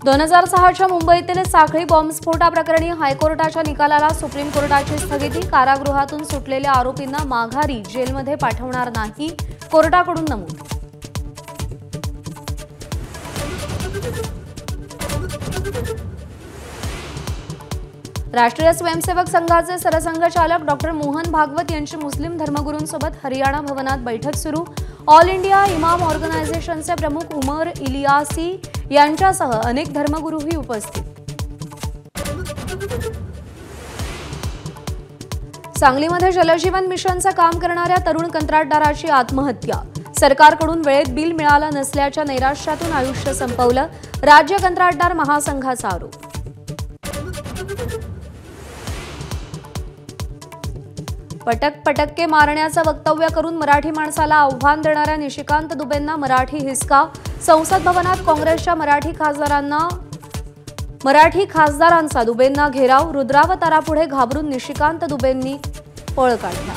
2006च्या मुंबईतील साखळी बॉम्बस्फोटाप्रकरणी हायकोर्टाच्या निकालाला सुप्रीम कोर्टाची स्थगिती। कारागृहातून सुटलेल्या आरोपींना माघारी जेलमध्ये पाठवणार नाही, कोर्टाकडून नमूद। राष्ट्रीय स्वयंसेवक संघाचे सरसंघचालक डॉक्टर मोहन भागवत यांची मुस्लिम धर्मगुरूंसोबत हरियाणा भवनात बैठक सुरू। ऑल इंडिया इमाम ऑर्गनायझेशनचे प्रमुख उमर इलियासी यांच्यासह अनेक धर्मगुरूही उपस्थित। सांगलीमध्ये जलजीवन मिशनचं काम करणाऱ्या तरुण कंत्राटदाराची आत्महत्या। सरकारकडून वेळेत बिल मिळालं नसल्याच्या नैराश्यातून आयुष्य संपवलं, राज्य कंत्राटदार महासंघाचा आरोप। पटके मारण्याचं वक्तव्य करून मराठी माणसाला आव्हान देणाऱ्या निशिकांत दुबेंना मराठी हिसका। संसद भवनात काँग्रेसच्या मराठी खासदारांचा दुबेंना घेराव। रुद्रावतारापुढे घाबरून निशिकांत दुबेंनी पळ काढला।